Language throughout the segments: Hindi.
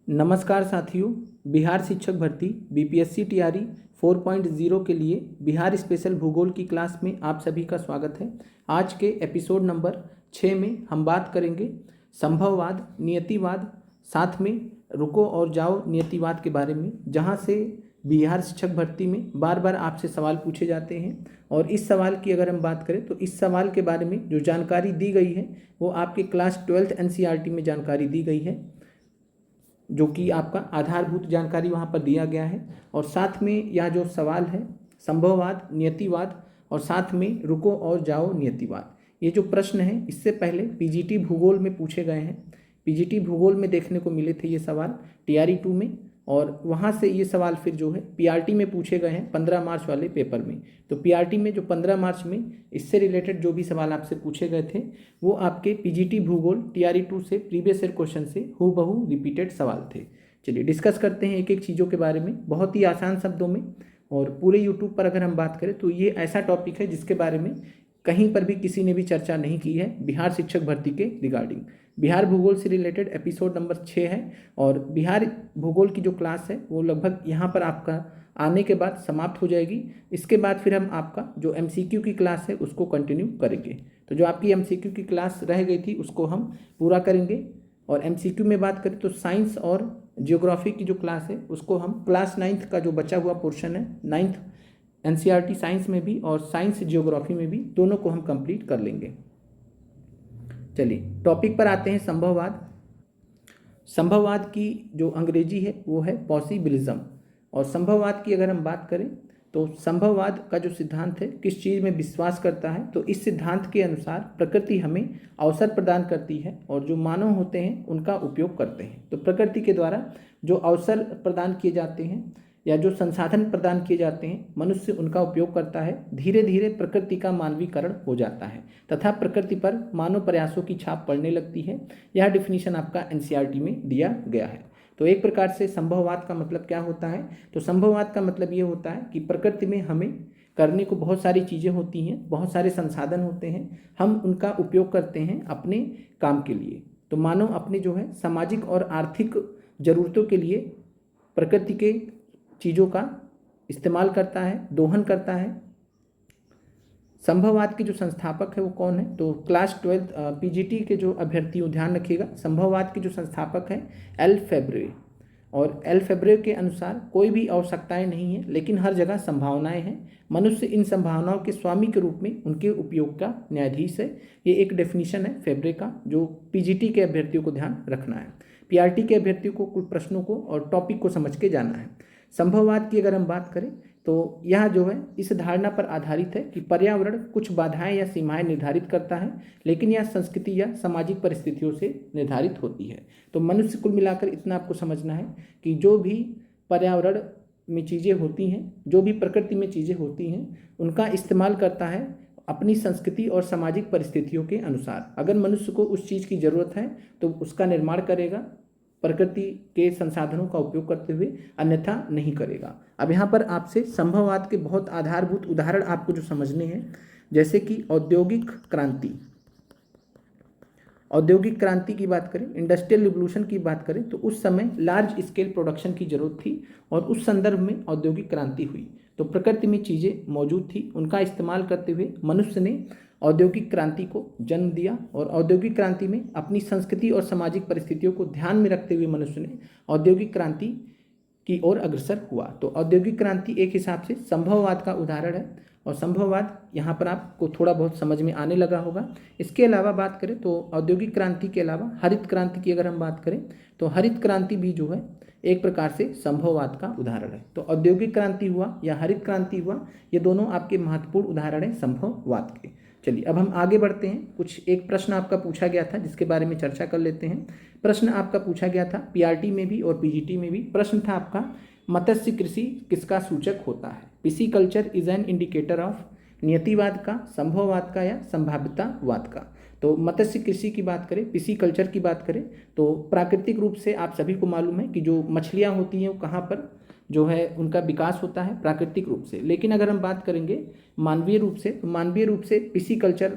नमस्कार साथियों। बिहार शिक्षक भर्ती बीपीएससी टीआरई 4.0 के लिए बिहार स्पेशल भूगोल की क्लास में आप सभी का स्वागत है। आज के एपिसोड नंबर 6 में हम बात करेंगे संभववाद, नियतिवाद, साथ में रुको और जाओ नियतिवाद के बारे में, जहां से बिहार शिक्षक भर्ती में बार बार आपसे सवाल पूछे जाते हैं। और इस सवाल की अगर हम बात करें तो इस सवाल के बारे में जो जानकारी दी गई है वो आपके क्लास 12th एनसीईआरटी में जानकारी दी गई है, जो कि आपका आधारभूत जानकारी वहाँ पर दिया गया है। और साथ में यह जो सवाल है संभववाद, नियतिवाद और साथ में रुको और जाओ नियतिवाद, ये जो प्रश्न है इससे पहले पीजीटी भूगोल में पूछे गए हैं। पीजीटी भूगोल में देखने को मिले थे ये सवाल टीआरई 2 में, और वहाँ से ये सवाल फिर जो है पीआरटी में पूछे गए हैं 15 मार्च वाले पेपर में। तो पीआरटी में जो 15 मार्च में इससे रिलेटेड जो भी सवाल आपसे पूछे गए थे वो आपके पीजीटी भूगोल टीआरई 2 से प्रीवियस ईयर क्वेश्चन से हूबहू रिपीटेड सवाल थे। चलिए डिस्कस करते हैं एक एक चीज़ों के बारे में बहुत ही आसान शब्दों में। और पूरे यूट्यूब पर अगर हम बात करें तो ये ऐसा टॉपिक है जिसके बारे में कहीं पर भी किसी ने भी चर्चा नहीं की है बिहार शिक्षक भर्ती के रिगार्डिंग। बिहार भूगोल से रिलेटेड एपिसोड नंबर 6 है और बिहार भूगोल की जो क्लास है वो लगभग यहाँ पर आपका आने के बाद समाप्त हो जाएगी। इसके बाद फिर हम आपका जो एमसीक्यू की क्लास है उसको कंटिन्यू करेंगे। तो जो आपकी एमसीक्यू की क्लास रह गई थी उसको हम पूरा करेंगे। और एमसीक्यू में बात करें तो साइंस और जियोग्राफी की जो क्लास है उसको हम क्लास 9th का जो बचा हुआ पोर्शन है 9th एनसीईआरटी साइंस में भी और साइंस जियोग्राफी में भी, दोनों को हम कंप्लीट कर लेंगे। चलिए टॉपिक पर आते हैं संभववाद। संभववाद की जो अंग्रेजी है वो है पॉसिबिलिज्म। और संभववाद की अगर हम बात करें तो संभववाद का जो सिद्धांत है किस चीज़ में विश्वास करता है, तो इस सिद्धांत के अनुसार प्रकृति हमें अवसर प्रदान करती है और जो मानव होते हैं उनका उपयोग करते हैं। तो प्रकृति के द्वारा जो अवसर प्रदान किए जाते हैं या जो संसाधन प्रदान किए जाते हैं मनुष्य उनका उपयोग करता है। धीरे धीरे प्रकृति का मानवीकरण हो जाता है तथा प्रकृति पर मानव प्रयासों की छाप पड़ने लगती है। यह डिफिनीशन आपका एनसीईआरटी में दिया गया है। तो एक प्रकार से संभववाद का मतलब क्या होता है, तो संभववाद का मतलब ये होता है कि प्रकृति में हमें करने को बहुत सारी चीज़ें होती हैं, बहुत सारे संसाधन होते हैं, हम उनका उपयोग करते हैं अपने काम के लिए। तो मानव अपने जो है सामाजिक और आर्थिक ज़रूरतों के लिए प्रकृति के चीज़ों का इस्तेमाल करता है, दोहन करता है। संभववाद के जो संस्थापक है वो कौन है, तो क्लास 12 पीजीटी के जो अभ्यर्थी हो ध्यान रखिएगा, संभववाद के जो संस्थापक हैं एल फेब्रे। और एल फेब्रे के अनुसार कोई भी आवश्यकताएं नहीं है लेकिन हर जगह संभावनाएं हैं, मनुष्य इन संभावनाओं के स्वामी के रूप में उनके उपयोग का न्यायाधीश है। ये एक डेफिनेशन है फेब्रे का जो पीजीटी के अभ्यर्थियों को ध्यान रखना है। पीआरटी के अभ्यर्थियों को कुछ प्रश्नों को और टॉपिक को समझ के जाना है। संभववाद की अगर हम बात करें तो यह जो है इस धारणा पर आधारित है कि पर्यावरण कुछ बाधाएं या सीमाएं निर्धारित करता है, लेकिन यह संस्कृति या सामाजिक परिस्थितियों से निर्धारित होती है। तो मनुष्य कुल मिलाकर इतना आपको समझना है कि जो भी पर्यावरण में चीज़ें होती हैं, जो भी प्रकृति में चीज़ें होती हैं, उनका इस्तेमाल करता है अपनी संस्कृति और सामाजिक परिस्थितियों के अनुसार। अगर मनुष्य को उस चीज़ की ज़रूरत है तो उसका निर्माण करेगा प्रकृति के संसाधनों का उपयोग करते हुए, अन्यथा नहीं करेगा। अब यहाँ पर आपसे संभववाद के बहुत आधारभूत उदाहरण आपको जो समझने हैं, जैसे कि औद्योगिक क्रांति। औद्योगिक क्रांति की बात करें, इंडस्ट्रियल रिवोल्यूशन की बात करें तो उस समय लार्ज स्केल प्रोडक्शन की जरूरत थी और उस संदर्भ में औद्योगिक क्रांति हुई। तो प्रकृति में चीज़ें मौजूद थी, उनका इस्तेमाल करते हुए मनुष्य ने औद्योगिक क्रांति को जन्म दिया। और औद्योगिक क्रांति में अपनी संस्कृति और सामाजिक परिस्थितियों को ध्यान में रखते हुए मनुष्य ने औद्योगिक क्रांति की ओर अग्रसर हुआ। तो औद्योगिक क्रांति एक हिसाब से संभववाद का उदाहरण है और संभववाद यहाँ पर आपको थोड़ा बहुत समझ में आने लगा होगा। इसके अलावा बात करें तो औद्योगिक क्रांति के अलावा हरित क्रांति की अगर हम बात करें तो हरित क्रांति भी जो है एक प्रकार से संभववाद का उदाहरण है। तो औद्योगिक क्रांति हुआ या हरित क्रांति हुआ, ये दोनों आपके महत्वपूर्ण उदाहरण हैं संभववाद के। चलिए अब हम आगे बढ़ते हैं। कुछ एक प्रश्न आपका पूछा गया था जिसके बारे में चर्चा कर लेते हैं। प्रश्न आपका पूछा गया था पीआरटी में भी और पीजीटी में भी। प्रश्न था आपका, मत्स्य कृषि किसका सूचक होता है? Pisciculture is an indicator of, नियतिवाद का, संभववाद का या संभाव्यतावाद का? तो मत्स्य कृषि की बात करें, पिसीकल्चर की बात करें तो प्राकृतिक रूप से आप सभी को मालूम है कि जो मछलियाँ होती हैं वो कहाँ पर जो है उनका विकास होता है, प्राकृतिक रूप से। लेकिन अगर हम बात करेंगे मानवीय रूप से, तो मानवीय रूप से पिसीकल्चर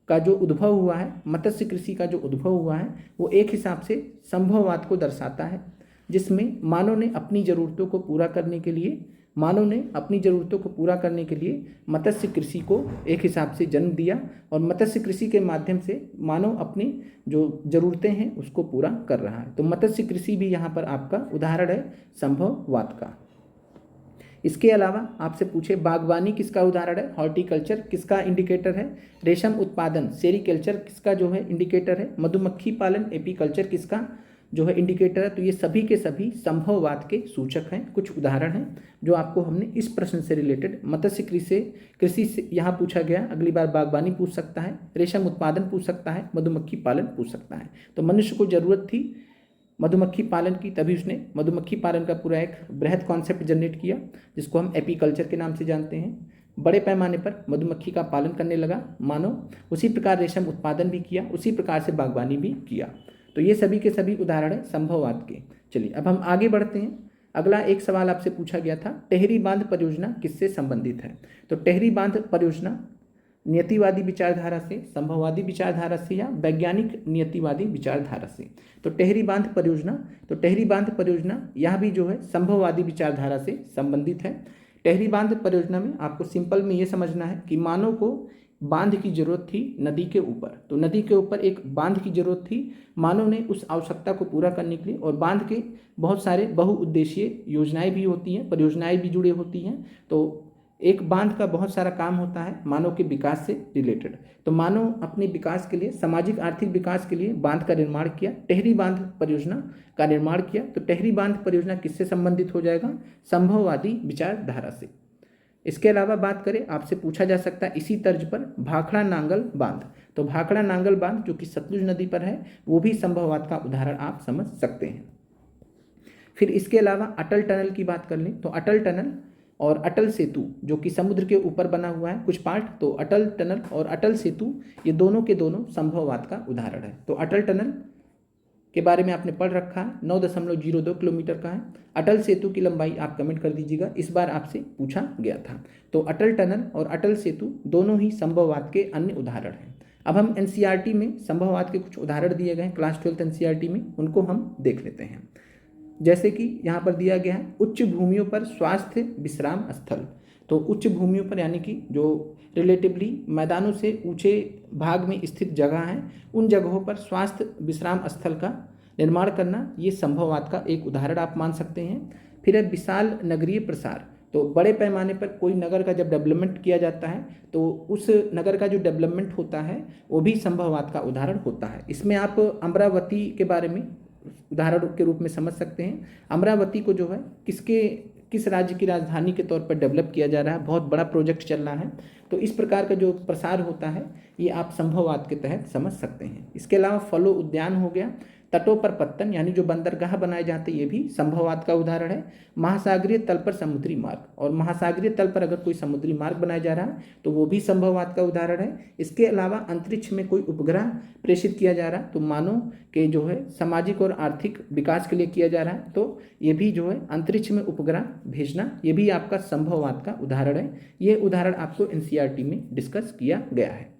का जो उद्भव हुआ है, मत्स्य कृषि का जो उद्भव हुआ है, वो एक हिसाब से संभववाद को दर्शाता है, जिसमें मानव ने अपनी ज़रूरतों को पूरा करने के लिए मत्स्य कृषि को एक हिसाब से जन्म दिया और मत्स्य कृषि के माध्यम से मानव अपनी जो ज़रूरतें हैं उसको पूरा कर रहा है। तो मत्स्य कृषि भी यहाँ पर आपका उदाहरण है संभववाद का। इसके अलावा आपसे पूछे बागवानी किसका उदाहरण है, हॉर्टिकल्चर किसका इंडिकेटर है, रेशम उत्पादन सेरीकल्चर किसका जो है इंडिकेटर है, मधुमक्खी पालन एपीकल्चर किसका जो है इंडिकेटर है। तो ये सभी के सभी संभववाद के सूचक हैं, कुछ उदाहरण हैं जो आपको हमने इस प्रश्न से रिलेटेड मत्स्य कृषि से यहाँ पूछा गया, अगली बार बागवानी पूछ सकता है, रेशम उत्पादन पूछ सकता है, मधुमक्खी पालन पूछ सकता है। तो मनुष्य को जरूरत थी मधुमक्खी पालन की, तभी उसने मधुमक्खी पालन का पूरा एक बृहद कॉन्सेप्ट जनरेट किया जिसको हम एपीकल्चर के नाम से जानते हैं। बड़े पैमाने पर मधुमक्खी का पालन करने लगा मानव, उसी प्रकार रेशम उत्पादन भी किया, उसी प्रकार से बागवानी भी किया। तो ये सभी के सभी उदाहरण हैं संभववाद के। चलिए अब हम आगे बढ़ते हैं। अगला एक सवाल आपसे पूछा गया था, टेहरी बांध परियोजना किससे संबंधित है। तो टेहरी बांध परियोजना नियतिवादी विचारधारा से, संभववादी विचारधारा से या वैज्ञानिक नियतिवादी विचारधारा से। तो टेहरी बांध परियोजना यह भी जो है संभववादी विचारधारा से संबंधित है। टेहरी बांध परियोजना में आपको सिंपल में ये समझना है कि मानव को बांध की जरूरत थी नदी के ऊपर, तो नदी के ऊपर एक बांध की जरूरत थी। मानव ने उस आवश्यकता को पूरा करने के लिए, और बांध के बहुत सारे बहुउद्देशीय योजनाएं भी होती हैं, परियोजनाएं भी जुड़ी होती हैं। तो एक बांध का बहुत सारा काम होता है मानव के विकास से रिलेटेड। तो मानव अपने विकास के लिए, सामाजिक आर्थिक विकास के लिए बांध का निर्माण किया, टेहरी बांध परियोजना का निर्माण किया। तो टेहरी बांध परियोजना किससे संबंधित हो जाएगा, संभववादी विचारधारा से। इसके अलावा बात करें, आपसे पूछा जा सकता है इसी तर्ज पर भाखड़ा नांगल बांध। तो भाखड़ा नांगल बांध जो कि सतलुज नदी पर है, वो भी संभववाद का उदाहरण आप समझ सकते हैं। फिर इसके अलावा अटल टनल की बात कर लें, तो अटल टनल और अटल सेतु जो कि समुद्र के ऊपर बना हुआ है कुछ पार्ट, तो अटल टनल और अटल सेतु ये दोनों के दोनों संभववाद का उदाहरण है। तो अटल टनल के बारे में आपने पढ़ रखा है, 9.02 किलोमीटर का है। अटल सेतु की लंबाई आप कमेंट कर दीजिएगा, इस बार आपसे पूछा गया था। तो अटल टनल और अटल सेतु दोनों ही संभववाद के अन्य उदाहरण हैं। अब हम एनसीईआरटी में संभववाद के कुछ उदाहरण दिए गए हैं, क्लास 12 एनसीईआरटी में, उनको हम देख लेते हैं। जैसे कि यहाँ पर दिया गया है, उच्च भूमियों पर स्वास्थ्य विश्राम स्थल। तो उच्च भूमियों पर यानी कि जो रिलेटिवली मैदानों से ऊंचे भाग में स्थित जगह हैं, उन जगहों पर स्वास्थ्य विश्राम स्थल का निर्माण करना, ये संभववाद का एक उदाहरण आप मान सकते हैं। फिर है विशाल नगरीय प्रसार। तो बड़े पैमाने पर कोई नगर का जब डेवलपमेंट किया जाता है तो उस नगर का जो डेवलपमेंट होता है वो भी संभववाद का उदाहरण होता है। इसमें आप अमरावती के बारे में उदाहरण के रूप में समझ सकते हैं। अमरावती को जो है किस राज्य की राजधानी के तौर पर डेवलप किया जा रहा है, बहुत बड़ा प्रोजेक्ट चल रहा है। तो इस प्रकार का जो प्रसार होता है ये आप संभववाद के तहत समझ सकते हैं। इसके अलावा फलो उद्यान हो गया, तटों पर पत्तन यानी जो बंदरगाह बनाए जाते हैं, ये भी संभववाद का उदाहरण है। महासागरीय तल पर समुद्री मार्ग, और महासागरीय तल पर अगर कोई समुद्री मार्ग बनाया जा रहा है तो वो भी संभववाद का उदाहरण है। इसके अलावा अंतरिक्ष में कोई उपग्रह प्रेषित किया जा रहा है तो मानव के जो है सामाजिक और आर्थिक विकास के लिए किया जा रहा है, तो ये भी जो है अंतरिक्ष में उपग्रह भेजना, ये भी आपका संभववाद का उदाहरण है। ये उदाहरण आपको एनसीईआरटी में डिस्कस किया गया है।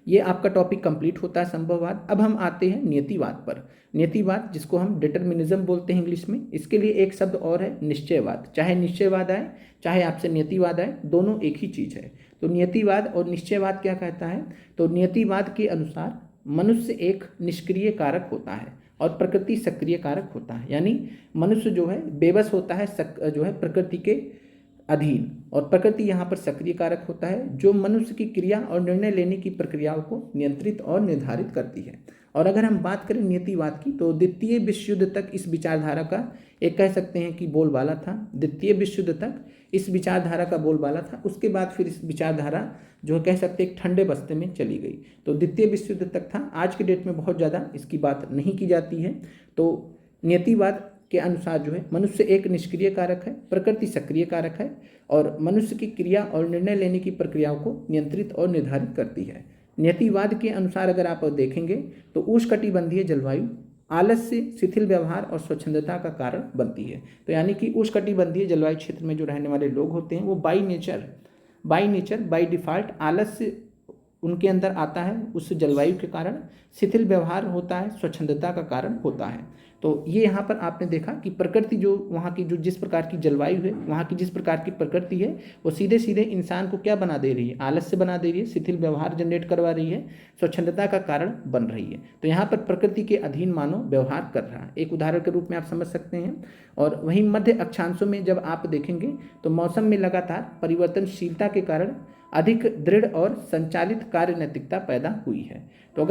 ये आपका टॉपिक कंप्लीट होता है संभववाद। अब हम आते हैं नियतिवाद पर। नियतिवाद जिसको हम डिटर्मिनिज्म बोलते हैं इंग्लिश में, इसके लिए एक शब्द और है निश्चयवाद। चाहे निश्चयवाद आए चाहे आपसे नियतिवाद आए, दोनों एक ही चीज़ है। तो नियतिवाद और निश्चयवाद क्या कहता है, तो नियतिवाद के अनुसार मनुष्य एक निष्क्रिय कारक होता है और प्रकृति सक्रिय कारक होता है। यानी मनुष्य जो है बेबस होता है जो है प्रकृति के अधीन, और प्रकृति यहाँ पर सक्रिय कारक होता है जो मनुष्य की क्रिया और निर्णय लेने की प्रक्रियाओं को नियंत्रित और निर्धारित करती है। और अगर हम बात करें नियतिवाद की, तो द्वितीय विश्व युद्ध तक इस विचारधारा का एक कह सकते हैं कि बोलबाला था। द्वितीय विश्व युद्ध तक इस विचारधारा का बोलबाला था। उसके बाद फिर इस विचारधारा जो कह सकते हैं ठंडे बस्ते में चली गई। तो द्वितीय विश्व युद्ध तक था, आज के डेट में बहुत ज़्यादा इसकी बात नहीं की जाती है। तो नियतिवाद के अनुसार जो है मनुष्य एक निष्क्रिय कारक है, प्रकृति सक्रिय कारक है, और मनुष्य की क्रिया और निर्णय लेने की प्रक्रियाओं को नियंत्रित और निर्धारित करती है। नियतिवाद के अनुसार अगर आप देखेंगे तो उष्णकटिबंधीय जलवायु आलस्य, शिथिल व्यवहार और स्वच्छंदता का कारण बनती है। तो यानी कि उष्णकटिबंधीय जलवायु क्षेत्र में जो रहने वाले लोग होते हैं वो बाई नेचर बाई डिफॉल्ट आलस्य उनके अंदर आता है उस जलवायु के कारण, शिथिल व्यवहार होता है स्वच्छंदता का कारण होता है। तो ये यहाँ पर आपने देखा कि प्रकृति जो वहाँ की जो जिस प्रकार की जलवायु है, वहाँ की जिस प्रकार की प्रकृति है, वो सीधे सीधे इंसान को क्या बना दे रही है, आलस्य बना दे रही है, शिथिल व्यवहार जनरेट करवा रही है, स्वच्छंदता का कारण बन रही है। तो यहाँ पर प्रकृति के अधीन मानव व्यवहार कर रहा है, एक उदाहरण के रूप में आप समझ सकते हैं। और वहीं मध्य अक्षांशों में जब आप देखेंगे तो मौसम में लगातार परिवर्तनशीलता के कारण अधिक दृढ़ और संचालित कार्य नैतिकता पैदा हुई है। तो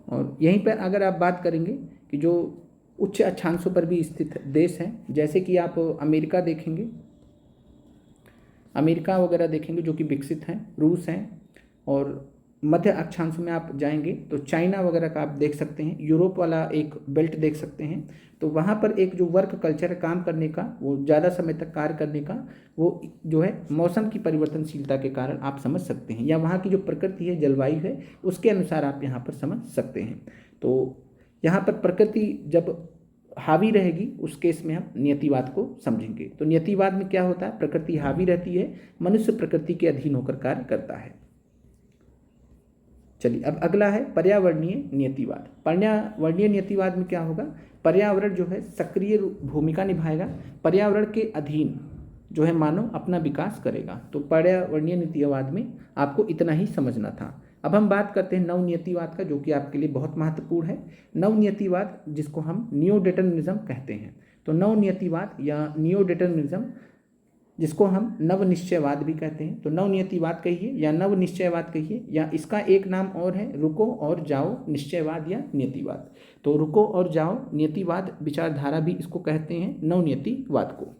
और यहीं पर अगर आप बात करेंगे कि जो उच्च अक्षांशों पर भी स्थित देश हैं, जैसे कि आप अमेरिका देखेंगे, अमेरिका वगैरह देखेंगे जो कि विकसित हैं, रूस हैं, और मध्य अक्षांशों में आप जाएंगे तो चाइना वगैरह का आप देख सकते हैं, यूरोप वाला एक बेल्ट देख सकते हैं। तो वहाँ पर एक जो वर्क कल्चर है काम करने का, वो ज़्यादा समय तक कार्य करने का, वो जो है मौसम की परिवर्तनशीलता के कारण आप समझ सकते हैं, या वहाँ की जो प्रकृति है, जलवायु है, उसके अनुसार आप यहाँ पर समझ सकते हैं। तो यहाँ पर प्रकृति जब हावी रहेगी उस केस में हम नियतिवाद को समझेंगे। तो नियतिवाद में क्या होता है, प्रकृति हावी रहती है, मनुष्य प्रकृति के अधीन होकर कार्य करता है। चलिए अब अगला है पर्यावरणीय नियतिवाद। पर्यावरणीय नियतिवाद में क्या होगा, पर्यावरण जो है सक्रिय भूमिका निभाएगा, पर्यावरण के अधीन जो है मानव अपना विकास करेगा। तो पर्यावरणीय नियतिवाद में आपको इतना ही समझना था। अब हम बात करते हैं नवनियतिवाद का, जो कि आपके लिए बहुत महत्वपूर्ण है। नवनियतिवाद जिसको हम नियो डिटर्मिनिज्म कहते हैं। तो नवनियतिवाद या नियो डिटर्मिनिज्म जिसको हम नवनिश्चयवाद भी कहते हैं। तो नवनियतिवाद कहिए या नवनिश्चयवाद कहिए, या इसका एक नाम और है रुको और जाओ निश्चयवाद या नियतिवाद। तो रुको और जाओ नियतिवाद विचारधारा भी इसको कहते हैं, नवनियतिवाद को।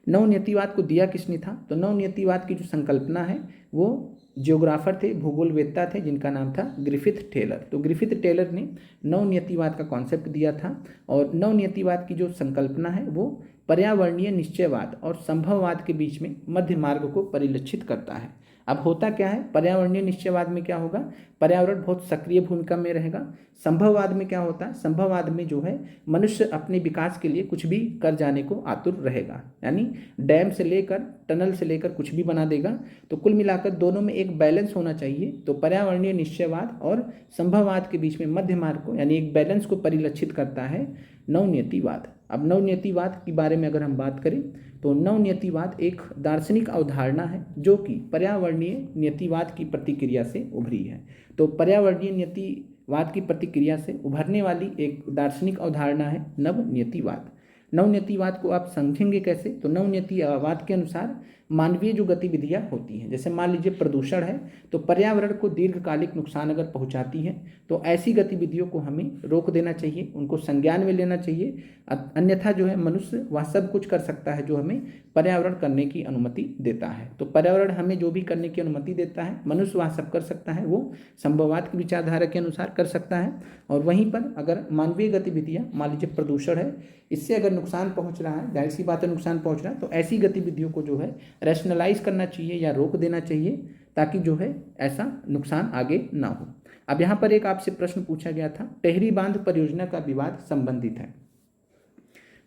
नवनियतिवाद को दिया किसने था, तो नवनियतिवाद की जो संकल्पना है वो जियोग्राफर थे, भूगोलवेत्ता थे, जिनका नाम था ग्रिफिथ टेलर। तो ग्रिफिथ टेलर ने नवनियतिवाद का कॉन्सेप्ट दिया था, और नवनियतिवाद की जो संकल्पना है वो पर्यावरणीय निश्चयवाद और संभववाद के बीच में मध्य मार्ग को परिलक्षित करता है। अब होता क्या है, पर्यावरणीय निश्चयवाद में क्या होगा, पर्यावरण बहुत सक्रिय भूमिका में रहेगा। संभववाद में क्या होता है, संभववाद में जो है मनुष्य अपने विकास के लिए कुछ भी कर जाने को आतुर रहेगा, यानी डैम से लेकर टनल से लेकर कुछ भी बना देगा। तो कुल मिलाकर दोनों में एक बैलेंस होना चाहिए। तो पर्यावरणीय निश्चयवाद और संभववाद के बीच में मध्य मार्ग को, यानी एक बैलेंस को परिलक्षित करता है नवनियतिवाद। अब नवनियतिवाद के बारे में अगर हम बात करें तो नवनियतिवाद एक दार्शनिक अवधारणा है जो कि पर्यावरणीय नियतिवाद की प्रतिक्रिया से उभरी है। तो पर्यावरणीय नियतिवाद की प्रतिक्रिया से उभरने वाली एक दार्शनिक अवधारणा है नवनियतिवाद। नवनियतिवाद को आप समझेंगे कैसे, तो नवनियतिवाद के अनुसार मानवीय जो गतिविधियां होती हैं, जैसे मान लीजिए प्रदूषण है, तो पर्यावरण को दीर्घकालिक नुकसान अगर पहुंचाती है तो ऐसी गतिविधियों को हमें रोक देना चाहिए, उनको संज्ञान में लेना चाहिए। अन्यथा जो है मनुष्य वह सब कुछ कर सकता है जो हमें पर्यावरण करने की अनुमति देता है। तो पर्यावरण हमें जो भी करने की अनुमति देता है, मनुष्य वह सब कर सकता है, वो संभववाद की विचारधारा के अनुसार कर सकता है। और वहीं पर अगर मानवीय गतिविधियां, मान लीजिए प्रदूषण है, इससे अगर नुकसान पहुंच रहा है, जाहिर सी बात है नुकसान पहुंच रहा है, तो ऐसी गतिविधियों को जो है रैशनलाइज करना चाहिए या रोक देना चाहिए, ताकि जो है ऐसा नुकसान आगे ना हो। अब यहाँ पर एक आपसे प्रश्न पूछा गया था, टेहरी बांध परियोजना का विवाद संबंधित है।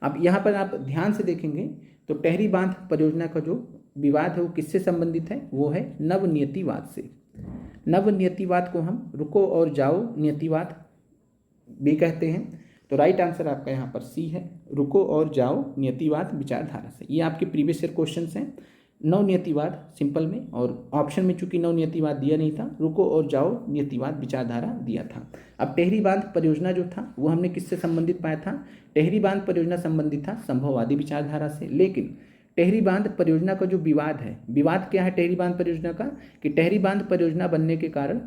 अब यहाँ पर आप ध्यान से देखेंगे तो टेहरी बांध परियोजना का जो विवाद है वो किससे संबंधित है, वो है नवनियतिवाद से। नवनियतिवाद को हम रुको और जाओ नियतिवाद भी कहते हैं। तो राइट आंसर आपका यहाँ पर सी है, रुको और जाओ नियतिवाद विचारधारा से। ये आपके प्रीवियस ईयर क्वेश्चंस हैं। नवनियतिवाद सिंपल में, और ऑप्शन में चूंकि नवनियतिवाद दिया नहीं था, रुको और जाओ नियतिवाद विचारधारा दिया था। अब टेहरी बांध परियोजना जो था वो हमने किससे संबंधित पाया था, टेहरी बांध परियोजना संबंधित था संभववादी विचारधारा से। लेकिन टेहरी बांध परियोजना का जो विवाद है, विवाद क्या है टेहरी बांध परियोजना का, कि टेहरी बांध परियोजना बनने के कारण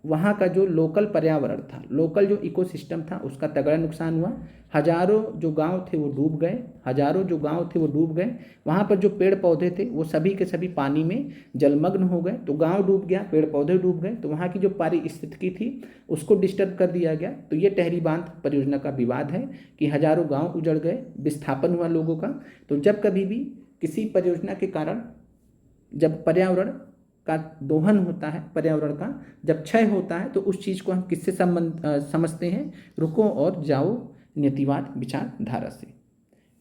वहाँ का जो लोकल पर्यावरण था, लोकल जो इकोसिस्टम था, उसका तगड़ा नुकसान हुआ। हजारों जो गांव थे वो डूब गए, वहाँ पर जो पेड़ पौधे थे वो सभी के सभी पानी में जलमग्न हो गए। तो गांव डूब गया, पेड़ पौधे डूब गए, तो वहाँ की जो पारिस्थितिकी थी उसको डिस्टर्ब कर दिया गया। तो ये टेहरी बांध परियोजना का विवाद है कि हजारों गाँव उजड़ गए, विस्थापन हुआ लोगों का। तो जब कभी भी किसी परियोजना के कारण जब पर्यावरण का दोहन होता है, पर्यावरण का जब क्षय होता है, तो उस चीज़ को हम किससे समझते हैं, रुको और जाओ नियतिवाद विचारधारा से।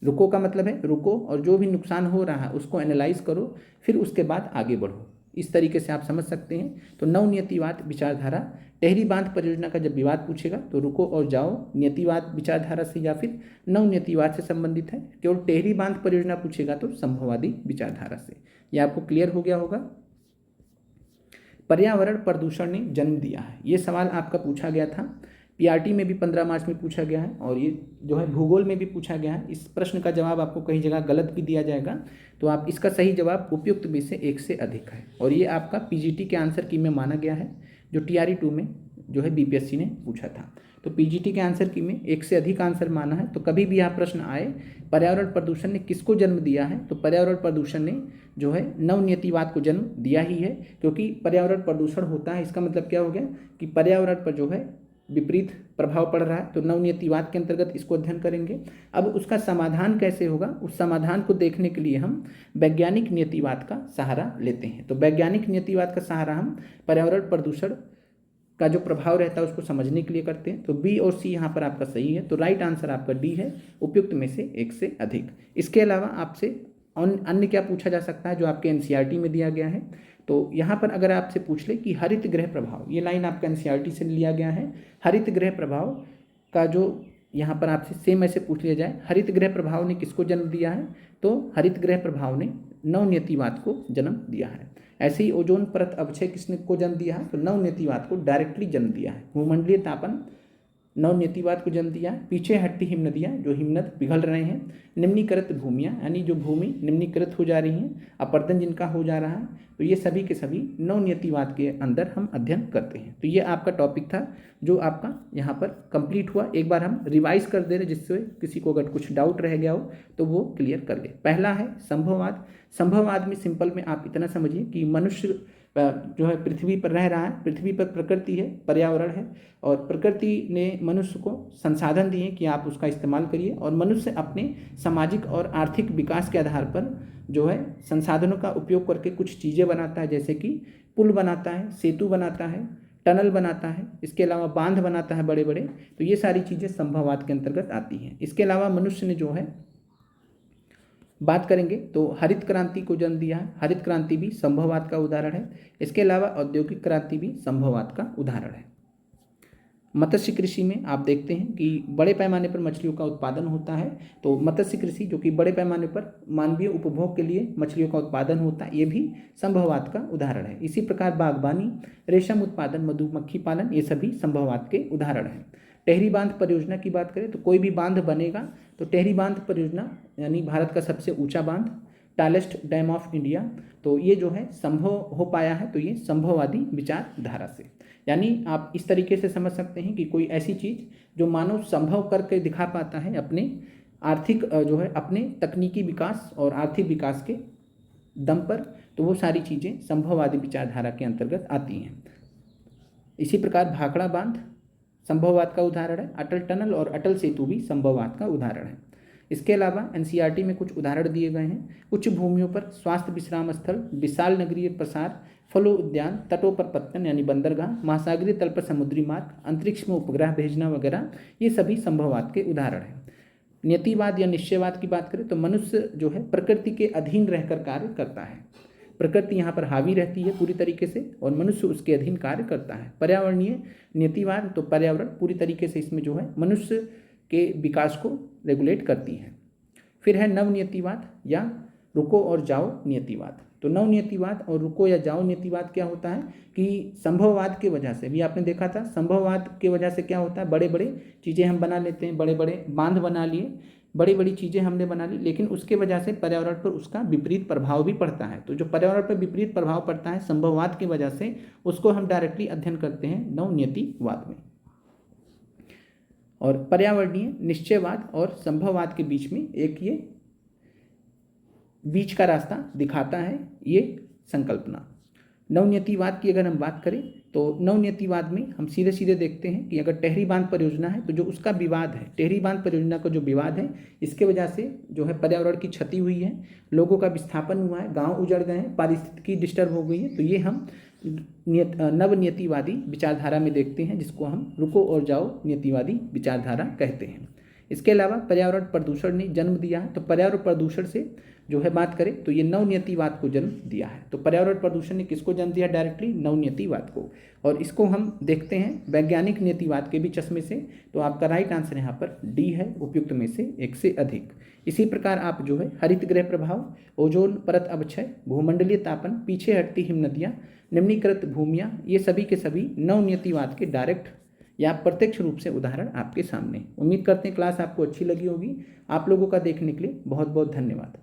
रुको का मतलब है रुको और जो भी नुकसान हो रहा है उसको एनालाइज करो, फिर उसके बाद आगे बढ़ो। इस तरीके से आप समझ सकते हैं। तो नवनियतिवाद विचारधारा, टेहरी बांध परियोजना का जब विवाद पूछेगा तो रुको और जाओ नियतिवाद विचारधारा से या फिर नवनियतिवाद से संबंधित है। केवल टेहरी बांध परियोजना पूछेगा तो संभववादी विचारधारा से। यह आपको क्लियर हो गया होगा। पर्यावरण प्रदूषण ने जन्म दिया है, ये सवाल आपका पूछा गया था। पीआरटी में भी 15 मार्च में पूछा गया है और ये जो है भूगोल में भी पूछा गया है। इस प्रश्न का जवाब आपको कई जगह गलत भी दिया जाएगा, तो आप इसका सही जवाब उपयुक्त में से एक से अधिक है। और ये आपका पीजीटी के आंसर की में माना गया है, जो टीआरई 2 में जो है बीपीएससी ने पूछा था। तो पीजीटी के आंसर की में एक से अधिक आंसर माना है। तो कभी भी यहाँ प्रश्न आए पर्यावरण प्रदूषण ने किसको जन्म दिया है, तो पर्यावरण प्रदूषण ने जो है नवनियतिवाद को जन्म दिया ही है। क्योंकि पर्यावरण प्रदूषण होता है, इसका मतलब क्या हो गया कि पर्यावरण पर जो है विपरीत प्रभाव पड़ रहा है, तो नवनियतिवाद के अंतर्गत इसको अध्ययन करेंगे। अब उसका समाधान कैसे होगा, उस समाधान को देखने के लिए हम वैज्ञानिक नियतिवाद का सहारा लेते हैं। तो वैज्ञानिक नियतिवाद का सहारा हम पर्यावरण प्रदूषण का जो प्रभाव रहता है उसको समझने के लिए करते हैं। तो बी और सी यहाँ पर आपका सही है, तो राइट आंसर आपका डी है, उपयुक्त में से एक से अधिक। इसके अलावा आपसे अन्य क्या पूछा जा सकता है जो आपके एनसीईआरटी में दिया गया है। तो यहाँ पर अगर आपसे पूछ ले कि हरित गृह प्रभाव, ये लाइन आपका एनसीईआरटी से लिया गया है, हरित गृह प्रभाव का जो यहाँ पर आपसे सेम ऐसे पूछ लिया जाए, हरित गृह प्रभाव ने किसको जन्म दिया है, तो हरित गृह प्रभाव ने नवनियतिवाद को जन्म दिया है। ऐसे ही ओजोन परत अवक्षय किसने को जन्म दिया है, तो नवनियतिवाद को डायरेक्टली जन्म दिया है। भूमंडलीय तापन नवनियतिवाद को जन्म दिया है। पीछे हटती हिमनदियाँ, जो हिमनद पिघल रहे हैं। निम्नीकृत भूमियाँ, यानी जो भूमि निम्नीकृत हो जा रही हैं, अपरदन जिनका हो जा रहा है, तो ये सभी के सभी नवनियतिवाद के अंदर हम अध्ययन करते हैं। तो ये आपका टॉपिक था जो आपका यहाँ पर कंप्लीट हुआ। एक बार हम रिवाइज कर दे रहे, जिससे किसी को अगर कुछ डाउट रह गया हो तो वो क्लियर कर ले। पहला है संभववाद। संभववाद में सिंपल में आप इतना समझिए कि मनुष्य जो है पृथ्वी पर रह रहा है, पृथ्वी पर प्रकृति है, पर्यावरण है, और प्रकृति ने मनुष्य को संसाधन दिए कि आप उसका इस्तेमाल करिए, और मनुष्य अपने सामाजिक और आर्थिक विकास के आधार पर जो है संसाधनों का उपयोग करके कुछ चीज़ें बनाता है, जैसे कि पुल बनाता है, सेतु बनाता है, टनल बनाता है, इसके अलावा बांध बनाता है बड़े बड़े। तो ये सारी चीज़ें संभववाद के अंतर्गत आती हैं। इसके अलावा मनुष्य ने जो है बात करेंगे तो हरित क्रांति को जन्म दिया है, हरित क्रांति भी संभववाद का उदाहरण है। इसके अलावा औद्योगिक क्रांति भी संभववाद का उदाहरण है। मत्स्य कृषि में आप देखते हैं कि बड़े पैमाने पर मछलियों का उत्पादन होता है, तो मत्स्य कृषि जो कि बड़े पैमाने पर मानवीय उपभोग के लिए मछलियों का उत्पादन होता है, ये भी संभववाद का उदाहरण है। इसी प्रकार बागवानी, रेशम उत्पादन, मधुमक्खी पालन, ये सभी संभववाद के उदाहरण हैं। टेहरी बांध परियोजना की बात करें तो कोई भी बांध बनेगा तो टेहरी बांध परियोजना यानी भारत का सबसे ऊंचा बांध, टालेस्ट डैम ऑफ इंडिया, तो ये जो है संभव हो पाया है, तो ये संभववादी विचारधारा से। यानी आप इस तरीके से समझ सकते हैं कि कोई ऐसी चीज़ जो मानव संभव करके दिखा पाता है अपने आर्थिक जो है अपने तकनीकी विकास और आर्थिक विकास के दम पर, तो वो सारी चीज़ें संभववादी विचारधारा के अंतर्गत आती हैं। इसी प्रकार भाखड़ा बांध संभववाद का उदाहरण है। अटल टनल और अटल सेतु भी संभववाद का उदाहरण है। इसके अलावा एनसीईआरटी में कुछ उदाहरण दिए गए हैं। उच्च भूमियों पर स्वास्थ्य विश्राम स्थल, विशाल नगरीय प्रसार, फलो उद्यान, तटों पर पत्तन यानी बंदरगाह, महासागरीय तल पर समुद्री मार्ग, अंतरिक्ष में उपग्रह भेजना वगैरह, ये सभी संभववाद के उदाहरण हैं। नियतिवाद या निश्चयवाद की बात करें तो मनुष्य जो है प्रकृति के अधीन रहकर कार्य करता है। प्रकृति यहाँ पर हावी रहती है पूरी तरीके से और मनुष्य उसके अधीन कार्य करता है। पर्यावरणीय नियतिवाद तो पर्यावरण पूरी तरीके से इसमें जो है मनुष्य के विकास को रेगुलेट करती है। फिर है नवनियतिवाद या रुको और जाओ नियतिवाद। तो नवनियतिवाद और रुको या जाओ नियतिवाद क्या होता है कि संभववाद के वजह से भी आपने देखा था, संभववाद के वजह से क्या होता है, बड़े बड़े चीज़ें हम बना लेते हैं, बड़े बड़े बांध बना लिए, बड़ी बड़ी चीज़ें हमने बना ली, लेकिन उसके वजह से पर्यावरण पर उसका विपरीत प्रभाव भी पड़ता है। तो जो पर्यावरण पर विपरीत प्रभाव पड़ता है संभववाद की वजह से, उसको हम डायरेक्टली अध्ययन करते हैं नवनियतिवाद में। और पर्यावरणीय निश्चयवाद और संभववाद के बीच में एक ये बीच का रास्ता दिखाता है ये संकल्पना। नवनियतिवाद की अगर हम बात करें तो नवनियतिवाद में हम सीधे सीधे देखते हैं कि अगर टेहरी बांध परियोजना है तो जो उसका विवाद है, टेहरी बांध परियोजना का जो विवाद है, इसके वजह से जो है पर्यावरण की क्षति हुई है, लोगों का विस्थापन हुआ है, गांव उजड़ गए हैं, पारिस्थितिकी डिस्टर्ब हो गई है, तो ये हम नवनियतिवादी विचारधारा में देखते हैं, जिसको हम रुको और जाओ नियतिवादी विचारधारा कहते हैं। इसके अलावा पर्यावरण प्रदूषण ने जन्म दिया है। तो पर्यावरण प्रदूषण से जो है बात करें तो ये नवनियतिवाद को जन्म दिया है। तो पर्यावरण प्रदूषण ने किसको जन्म दिया? डायरेक्टली नवनियतिवाद को। और इसको हम देखते हैं वैज्ञानिक नियतिवाद के भी चश्मे से। तो आपका राइट आंसर यहाँ पर डी है, उपयुक्त में से एक से अधिक। इसी प्रकार आप जो है हरित गृह प्रभाव, ओजोन परत अवक्षय, भूमंडलीय तापन, पीछे हटती हिम नदियाँ, निम्नीकृत भूमियाँ, ये सभी के सभी नवनियतिवाद के डायरेक्ट या प्रत्यक्ष रूप से उदाहरण आपके सामने। उम्मीद करते हैं क्लास आपको अच्छी लगी होगी। आप लोगों का देखने के लिए बहुत बहुत धन्यवाद।